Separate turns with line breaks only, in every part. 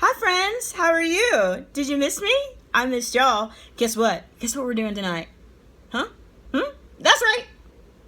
Hi friends, how are you? Did you miss me? I missed y'all. Guess what? Guess what we're doing tonight? Huh? That's right.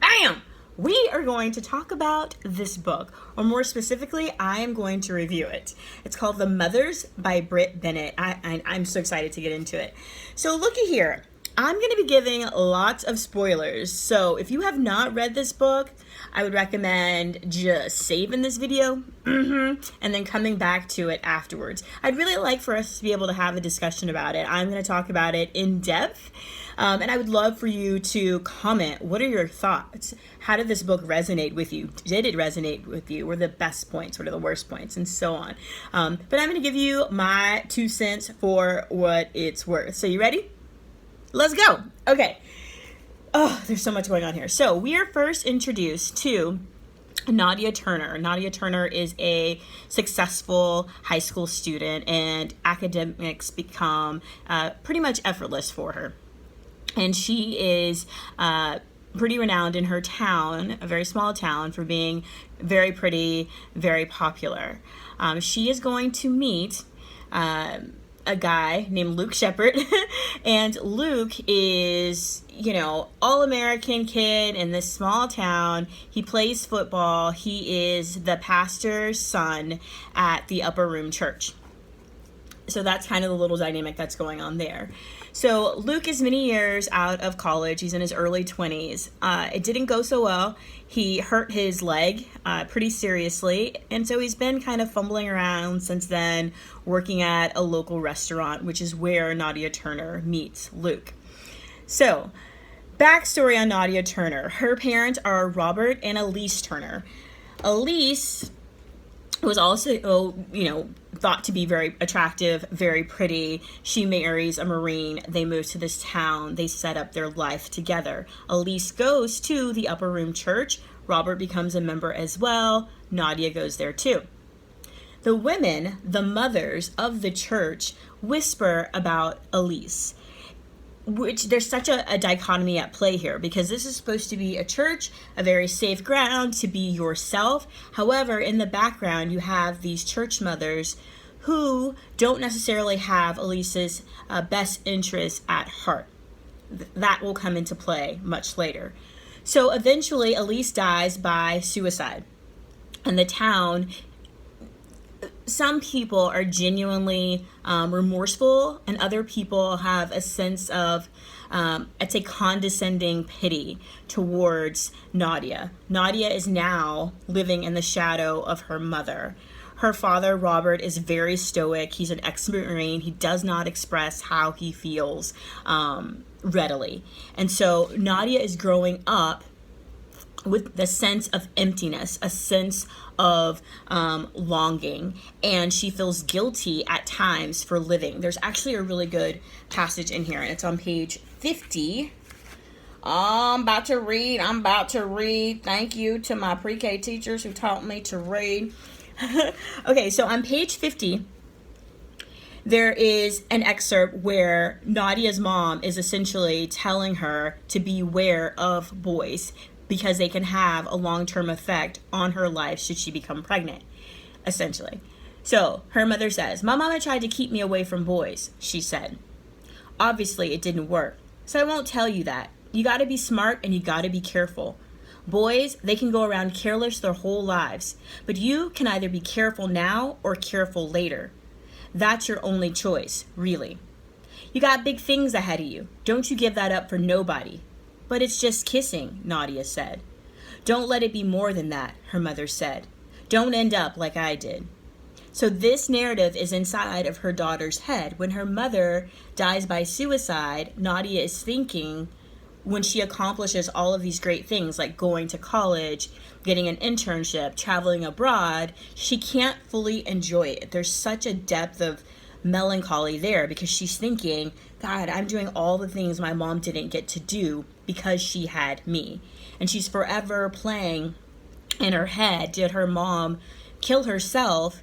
Bam! We are going to talk about this book, or more specifically, I am going to review it. It's called The Mothers by Brit Bennett. I'm so excited to get into it. So looky here. I'm going to be giving lots of spoilers. So if you have not read this book, I would recommend just saving this video and then coming back to it afterwards. I'd really like for us to be able to have a discussion about it. I'm going to talk about it in depth. And I would love for you to comment. What are your thoughts? How did this book resonate with you? Did it resonate with you? What are the best points? What are the worst points? And so on. But I'm going to give you my 2 cents for what it's worth. So you ready? Let's go. Okay. Oh, there's so much going on here. So we are first introduced to Nadia Turner. Nadia Turner is a successful high school student, and academics become pretty much effortless for her. And she is pretty renowned in her town, a very small town, for being very pretty, very popular. She is going to meet a guy named Luke Shepard, and Luke is, all-American kid in this small town. He plays football. He is the pastor's son at the upper room church. So that's kind of the little dynamic that's going on there. So Luke is many years out of college. He's in his early 20s. It didn't go so well. He hurt his leg pretty seriously. And so he's been kind of fumbling around since then, working at a local restaurant, which is where Nadia Turner meets Luke. So, backstory on Nadia Turner. Her parents are Robert and Elise Turner. Elise was also, thought to be very attractive, very pretty. She marries a Marine. They move to this town. They set up their life together. Elise goes to the upper room church. Robert becomes a member as well. Nadia goes there too. The women, the mothers of the church, whisper about Elise, which there's such a dichotomy at play here, because this is supposed to be a church, a very safe ground to be yourself. However, in the background, you have these church mothers who don't necessarily have Elise's best interests at heart. That will come into play much later. So eventually, Elise dies by suicide. And the town, some people are genuinely remorseful, and other people have a sense of, I'd say, condescending pity towards Nadia. Nadia is now living in the shadow of her mother. Her father, Robert, is very stoic. He's an ex-Marine. He does not express how he feels readily. And so Nadia is growing up with the sense of emptiness, a sense of longing, and she feels guilty at times for living. There's actually a really good passage in here, and it's on page 50. I'm about to read. Thank you to my pre-K teachers who taught me to read. Okay, so on page 50, there is an excerpt where Nadia's mom is essentially telling her to beware of boys, because they can have a long-term effect on her life should she become pregnant, essentially. So her mother says, "My mama tried to keep me away from boys," she said. "Obviously, it didn't work. So I won't tell you that. You got to be smart and you got to be careful. Boys, they can go around careless their whole lives, but you can either be careful now or careful later. That's your only choice, really. You got big things ahead of you. Don't you give that up for nobody." "But it's just kissing," Nadia said. "Don't let it be more than that," her mother said. "Don't end up like I did." So this narrative is inside of her daughter's head. When her mother dies by suicide, Nadia is thinking, when she accomplishes all of these great things like going to college, getting an internship, traveling abroad, she can't fully enjoy it. There's such a depth of melancholy there, because she's thinking, God, I'm doing all the things my mom didn't get to do because she had me. And she's forever playing in her head, did her mom kill herself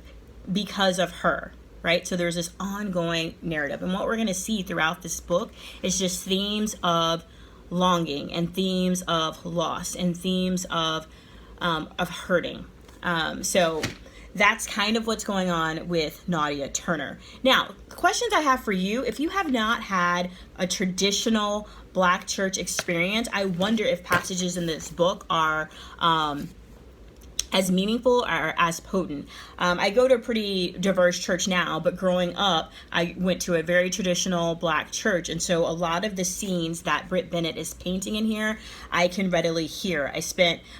because of her, right? So there's this ongoing narrative. And what we're going to see throughout this book is just themes of longing and themes of loss and themes of hurting. So that's kind of what's going on with Nadia Turner. Now, questions I have for you: if you have not had a traditional Black church experience, I wonder if passages in this book are as meaningful or as potent. I go to a pretty diverse church now, but growing up, I went to a very traditional Black church. And so a lot of the scenes that Brit Bennett is painting in here, I can readily hear.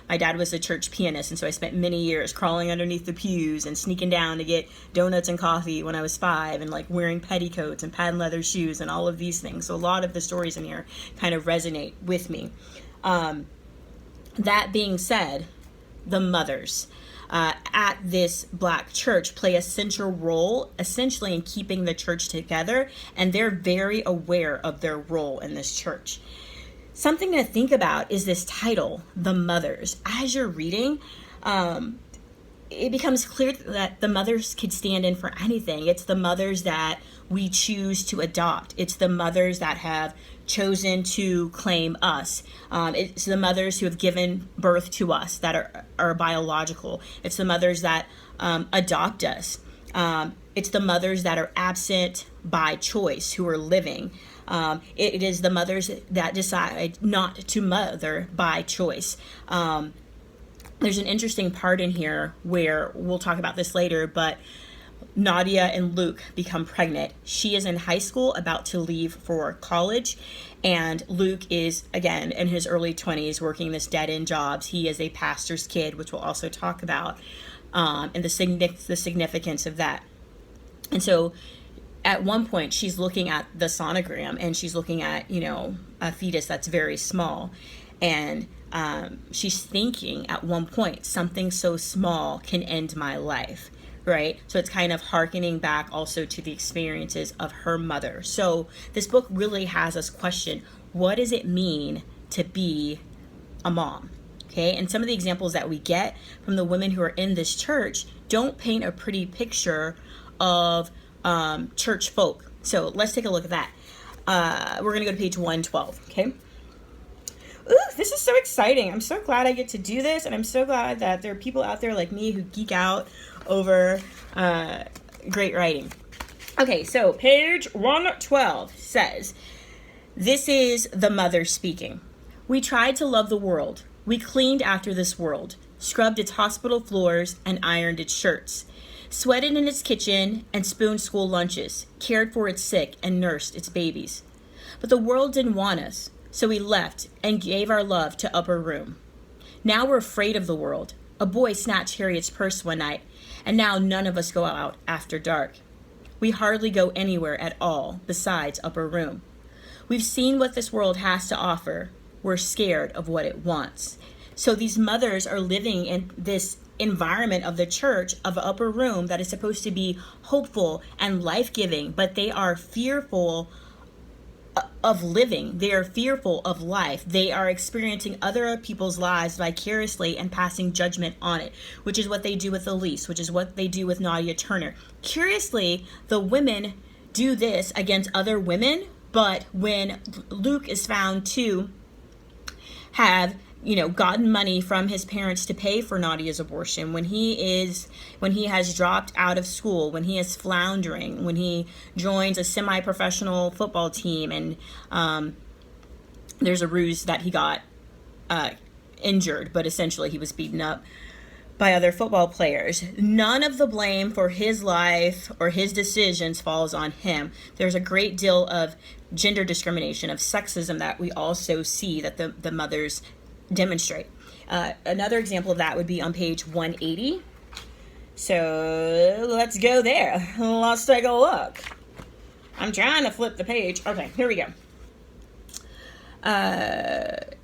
My dad was a church pianist, and so I spent many years crawling underneath the pews and sneaking down to get donuts and coffee when I was 5, and like wearing petticoats and patent leather shoes and all of these things. So a lot of the stories in here kind of resonate with me. That being said, the mothers at this Black church play a central role essentially in keeping the church together, and they're very aware of their role in this church. Something to think about is this title, The Mothers. As you're reading, it becomes clear that the mothers could stand in for anything. It's the mothers that we choose to adopt. It's the mothers that have chosen to claim us. It's the mothers who have given birth to us that are biological. It's the mothers that adopt us. It's the mothers that are absent by choice, who are living. It is the mothers that decide not to mother by choice. There's an interesting part in here where we'll talk about this later, but Nadia and Luke become pregnant. She is in high school, about to leave for college, and Luke is, again, in his early 20s, working this dead-end jobs. He is a pastor's kid, which we'll also talk about, and the significance of that. And so at one point, she's looking at the sonogram, and she's looking at, a fetus that's very small, and she's thinking at one point, something so small can end my life. Right? So it's kind of hearkening back also to the experiences of her mother. So this book really has us question, what does it mean to be a mom? Okay, and some of the examples that we get from the women who are in this church don't paint a pretty picture of church folk. So let's take a look at that. We're going to go to page 112, okay? Ooh, this is so exciting. I'm so glad I get to do this, and I'm so glad that there are people out there like me who geek out over great writing. Okay, so page 112 says, "This is the mother speaking. We tried to love the world. We cleaned after this world, scrubbed its hospital floors and ironed its shirts, sweated in its kitchen and spooned school lunches, cared for its sick and nursed its babies. But the world didn't want us, so we left and gave our love to Upper Room. Now we're afraid of the world. A boy snatched Harriet's purse one night, and now none of us go out after dark. We hardly go anywhere at all besides Upper Room. We've seen what this world has to offer. We're scared of what it wants." So these mothers are living in this environment of the church of Upper Room that is supposed to be hopeful and life-giving, but they are fearful of living. They are fearful of life. They are experiencing other people's lives vicariously and passing judgment on it, which is what they do with Elise, which is what they do with Nadia Turner. Curiously, the women do this against other women, but when Luke is found to have gotten money from his parents to pay for Nadia's abortion, when he has dropped out of school, when he is floundering, when he joins a semi-professional football team, and there's a ruse that he got injured, but essentially he was beaten up by other football players. None of the blame for his life or his decisions falls on him. There's a great deal of gender discrimination, of sexism that we also see that the mothers demonstrate. Another example of that would be on page 180. So let's go there. Let's take a look. I'm trying to flip the page. Okay, here we go.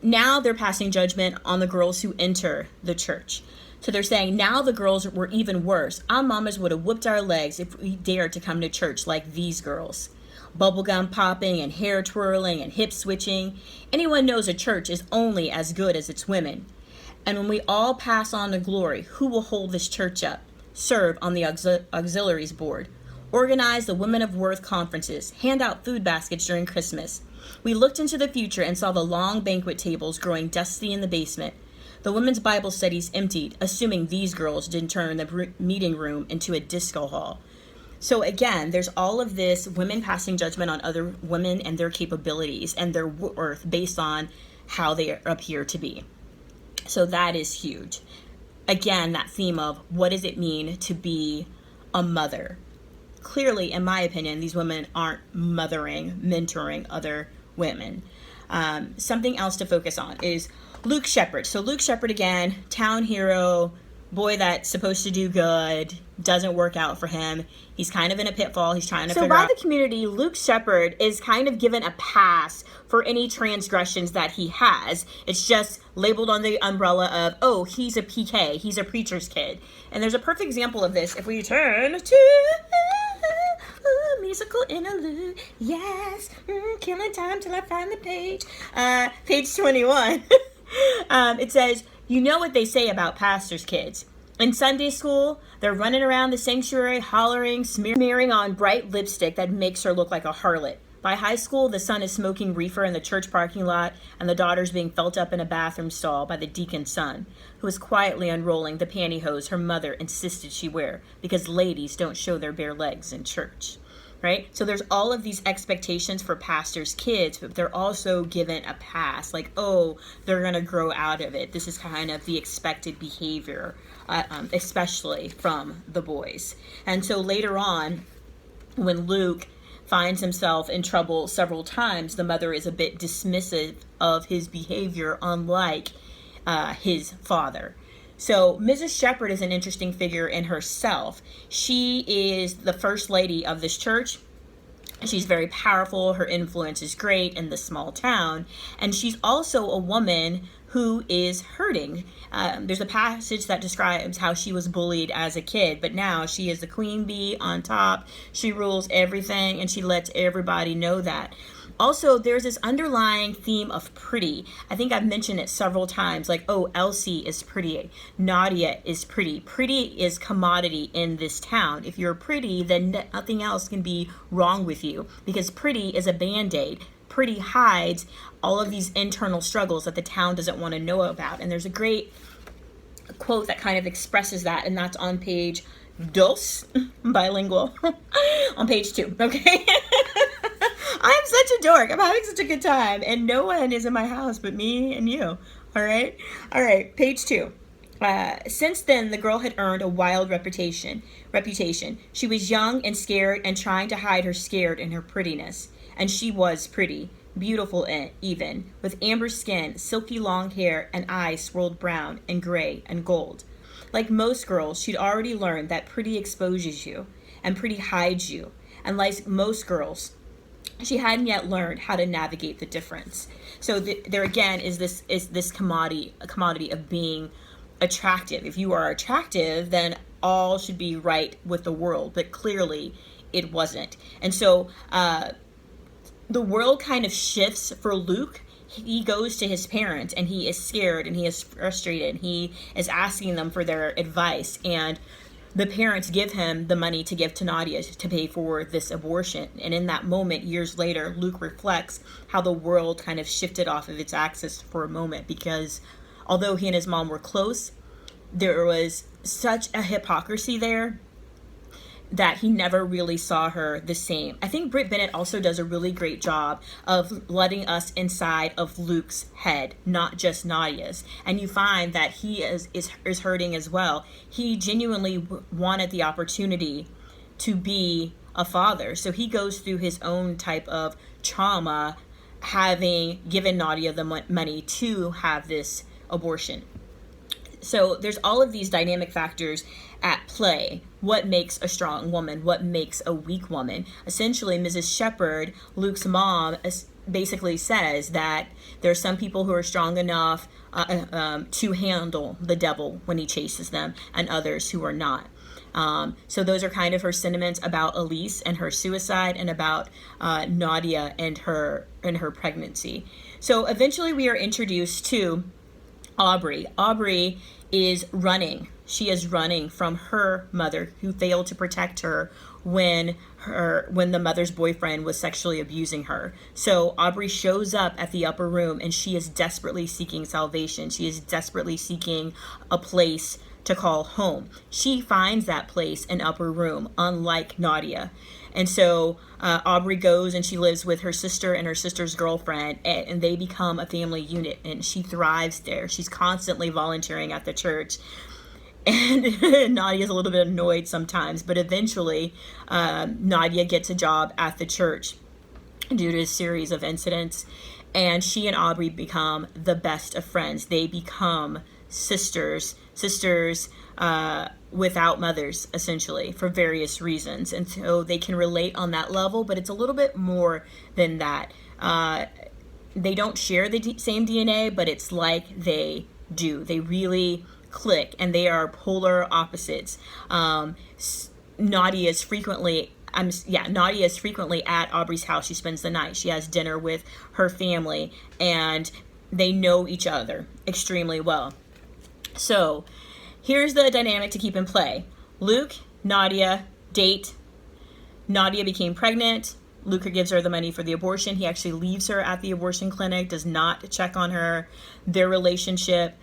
Now they're passing judgment on the girls who enter the church. So they're saying, now the girls were even worse. Our mamas would have whooped our legs if we dared to come to church like these girls. Bubblegum popping and hair twirling and hip switching. Anyone knows a church is only as good as its women. And when we all pass on to glory, who will hold this church up? Serve on the auxiliaries board. Organize the Women of Worth conferences. Hand out food baskets during Christmas. We looked into the future and saw the long banquet tables growing dusty in the basement. The women's Bible studies emptied, assuming these girls didn't turn the meeting room into a disco hall. So again, there's all of this women passing judgment on other women and their capabilities and their worth based on how they appear to be. So that is huge. Again, that theme of what does it mean to be a mother? Clearly, in my opinion, these women aren't mothering, mentoring other women. Something else to focus on is Luke Shepherd. So Luke Shepherd, again, town hero, boy that's supposed to do good, doesn't work out for him. He's kind of in a pitfall. He's trying to figure out. So by the community, Luke Shepherd is kind of given a pass for any transgressions that he has. It's just labeled on the umbrella of, oh, he's a PK. He's a preacher's kid. And there's a perfect example of this if we turn to musical interlude. Yes, killing time till I find the page. Page 21. It says, you know what they say about pastors' kids. In Sunday school, they're running around the sanctuary, hollering, smearing on bright lipstick that makes her look like a harlot. By high school, the son is smoking reefer in the church parking lot, and the daughter's being felt up in a bathroom stall by the deacon's son, who is quietly unrolling the pantyhose her mother insisted she wear, because ladies don't show their bare legs in church. Right? So there's all of these expectations for pastors' kids, but they're also given a pass. Like, oh, they're going to grow out of it. This is kind of the expected behavior, especially from the boys. And so later on, when Luke finds himself in trouble several times, the mother is a bit dismissive of his behavior, unlike his father. So Mrs. Shepherd is an interesting figure in herself. She is the first lady of this church. She's very powerful. Her influence is great in this small town. And she's also a woman who is hurting. There's a passage that describes how she was bullied as a kid, but now she is the queen bee on top. She rules everything, and she lets everybody know that. Also, there's this underlying theme of pretty. I think I've mentioned it several times, like, oh, Elsie is pretty. Nadia is pretty. Pretty is commodity in this town. If you're pretty, then nothing else can be wrong with you, because pretty is a Band-Aid. Pretty hides all of these internal struggles that the town doesn't want to know about. And there's a great quote that kind of expresses that, and that's on page dos, bilingual, on page 2, okay? I'm such a dork. I'm having such a good time, and no one is in my house but me and you. All right, page 2. Since then, the girl had earned a wild reputation. She was young and scared and trying to hide her scared in her prettiness. And she was pretty, beautiful even, with amber skin, silky long hair, and eyes swirled brown and gray and gold. Like most girls, she'd already learned that pretty exposes you, and pretty hides you. And like most girls, she hadn't yet learned how to navigate the difference. So there again is this commodity of being attractive. If you are attractive, then all should be right with the world, but clearly it wasn't. And so the world kind of shifts for Luke. He goes to his parents and he is scared and he is frustrated. He is asking them for their advice, and the parents give him the money to give to Nadia to pay for this abortion. And in that moment, years later, Luke reflects how the world kind of shifted off of its axis for a moment, because although he and his mom were close, there was such a hypocrisy there that he never really saw her the same. I think Brit Bennett also does a really great job of letting us inside of Luke's head, not just Nadia's. And you find that he is hurting as well. He genuinely wanted the opportunity to be a father. So he goes through his own type of trauma, having given Nadia the money to have this abortion. So there's all of these dynamic factors at play. What makes a strong woman? What makes a weak woman? Essentially, Mrs. Shepherd, Luke's mom, basically says that there are some people who are strong enough to handle the devil when he chases them, and others who are not. So those are kind of her sentiments about Elise and her suicide, and about Nadia and her pregnancy. So eventually we are introduced to Aubrey. Aubrey is running she is running from her mother, who failed to protect her when the mother's boyfriend was sexually abusing her. So Aubrey shows up at the upper room, and she is desperately seeking salvation. She is desperately seeking a place to call home. She finds that place in upper room, unlike Nadia. And so Aubrey goes and she lives with her sister and her sister's girlfriend, and they become a family unit, and she thrives there. She's constantly volunteering at the church. And Nadia's a little bit annoyed sometimes, but eventually Nadia gets a job at the church due to a series of incidents, and she and Aubrey become the best of friends. They become sisters without mothers, essentially, for various reasons. And so they can relate on that level, but it's a little bit more than that. They don't share the same DNA, but it's like they do. They really click, and they are polar opposites. Nadia is frequently at Aubrey's house. She spends the night. She has dinner with her family, and they know each other extremely well. So here's the dynamic to keep in play. Luke, Nadia date. Nadia became pregnant. Luke gives her the money for the abortion. He actually leaves her at the abortion clinic, does not check on her. Their relationship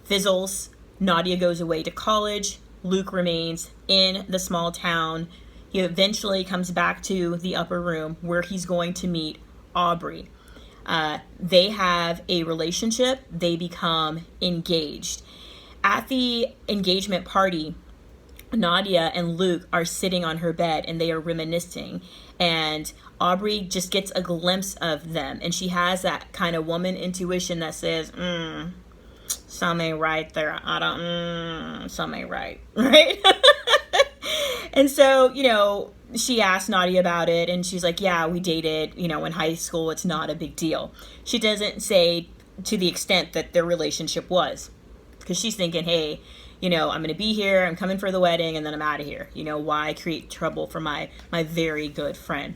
fizzles. Nadia goes away to college. Luke remains in the small town. He eventually comes back to the upper room where he's going to meet Aubrey. They have a relationship. They become engaged. At the engagement party, Nadia and Luke are sitting on her bed, and they are reminiscing. And Aubrey just gets a glimpse of them, and she has that kind of woman intuition that says, something ain't right there. Something ain't right, right? And so, she asked Nadia about it, and she's like, yeah, we dated, in high school. It's not a big deal. She doesn't say to the extent that their relationship was, because she's thinking, hey, I'm going to be here, I'm coming for the wedding, and then I'm out of here. Why create trouble for my very good friend?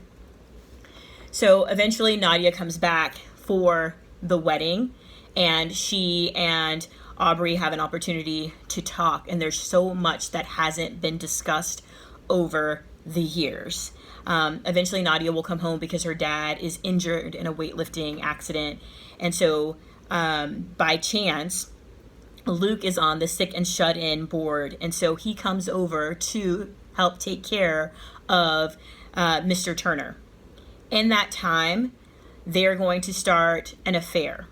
So eventually Nadia comes back for the wedding, and she and Aubrey have an opportunity to talk, and there's so much that hasn't been discussed over the years. Eventually Nadia will come home because her dad is injured in a weightlifting accident, and so by chance Luke is on the sick and shut-in board, and so he comes over to help take care of Mr. Turner. In that time, they're going to start an affair.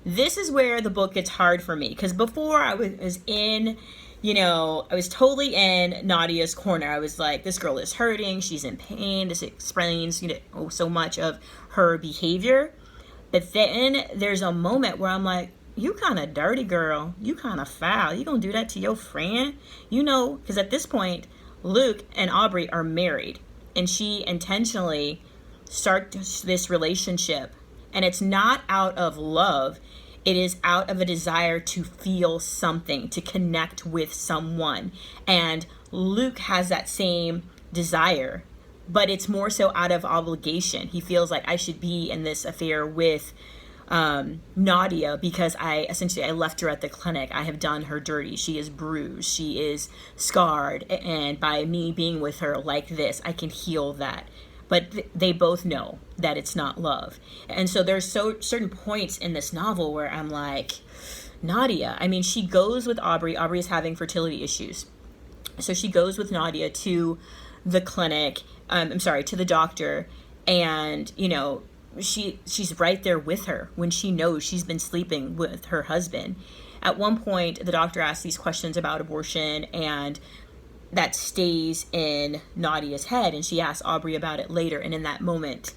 This is where the book gets hard for me, because before I was in, I was totally in Nadia's corner. I was like, this girl is hurting, she's in pain, this explains, so much of her behavior. But then there's a moment where I'm like, you kind of dirty, girl. You kind of foul. You gonna do that to your friend? Because at this point, Luke and Aubrey are married, and she intentionally starts this relationship. And it's not out of love. It is out of a desire to feel something, to connect with someone. And Luke has that same desire, but it's more so out of obligation. He feels like I should be in this affair with Nadia because I left her at the clinic. I have done her dirty. She is bruised. She is scarred. And by me being with her like this, I can heal that. But they both know that it's not love. And so there's certain points in this novel where I'm like, Nadia, she goes with Aubrey. Aubrey is having fertility issues. So she goes with Nadia to the clinic, to the doctor, and, she's right there with her when she knows she's been sleeping with her husband. At one point, the doctor asks these questions about abortion, and that stays in Nadia's head, and she asks Aubrey about it later. And in that moment,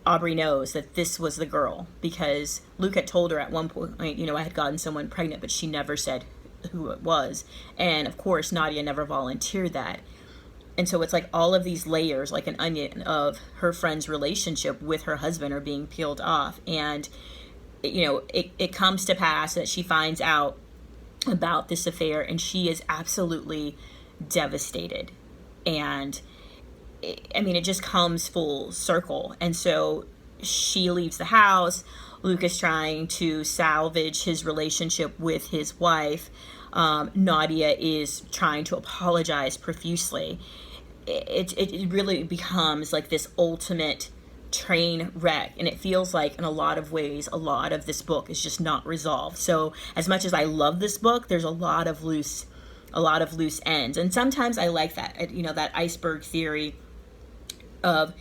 Aubrey knows that this was the girl, because Luke had told her at one point, I had gotten someone pregnant, but she never said who it was. And of course, Nadia never volunteered that. And so it's like all of these layers, like an onion, of her friend's relationship with her husband are being peeled off. And, it comes to pass that she finds out about this affair, and she is absolutely devastated. And it just comes full circle. And so she leaves the house. Luke is trying to salvage his relationship with his wife. Nadia is trying to apologize profusely. It really becomes like this ultimate train wreck, and it feels like in a lot of ways a lot of this book is just not resolved. So as much as I love this book, there's a lot of loose ends, and sometimes I like that, you know, that iceberg theory of,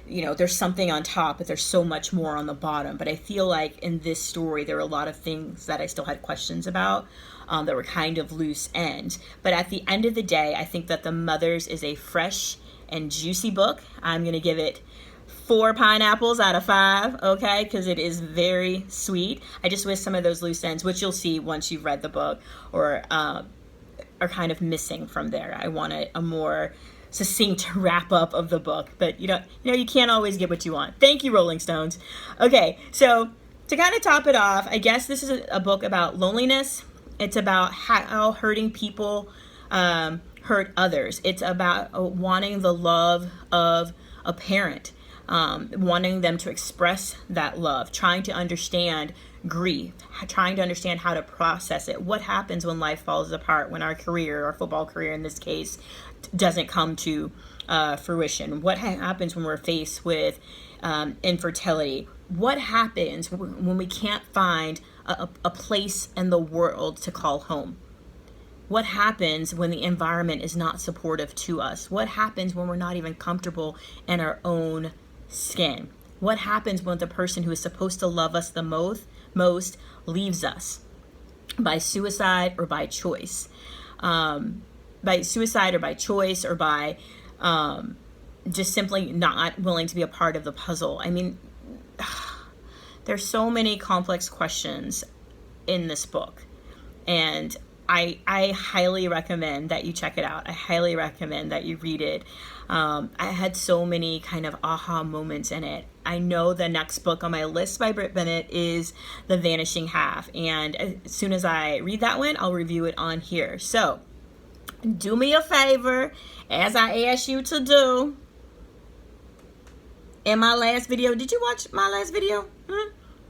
you know, there's something on top but there's so much more on the bottom. But I feel like in this story there were a lot of things that I still had questions about, that were kind of loose ends. But at the end of the day, I think that The Mothers is a fresh and juicy book. I'm gonna give it 4 pineapples out of 5, okay, because it is very sweet. I just wish some of those loose ends, which you'll see once you've read the book, or are kind of missing from there. I want a more succinct wrap up of the book, but you can't always get what you want. Thank you, Rolling Stones. Okay, so to kind of top it off, I guess this is a book about loneliness. It's about how hurting people hurt others. It's about wanting the love of a parent, wanting them to express that love, trying to understand grief, trying to understand how to process it. What happens when life falls apart, when our career, our football career in this case, doesn't come to fruition? What happens when we're faced with infertility? What happens when we can't find a place in the world to call home? What happens when the environment is not supportive to us? What happens when we're not even comfortable in our own skin? What happens when the person who is supposed to love us the most leaves us by suicide or by choice? By suicide or by choice, or by just simply not willing to be a part of the puzzle. I mean, there's so many complex questions in this book, and I highly recommend that you check it out. I highly recommend that you read it. I had so many kind of aha moments in it. I know the next book on my list by Brit Bennett is The Vanishing Half, and as soon as I read that one, I'll review it on here. So do me a favor, as I asked you to do in my last video. Did you watch my last video?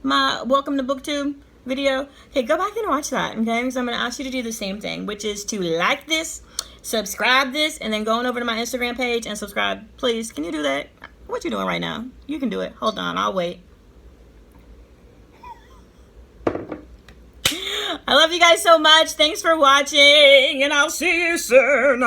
My Welcome to BookTube video? Okay, go back and watch that, okay? Because I'm going to ask you to do the same thing, which is to like this, subscribe this, and then go on over to my Instagram page and subscribe. Please, can you do that? What you doing right now? You can do it. Hold on, I'll wait. I love you guys so much. Thanks for watching, and I'll see you soon.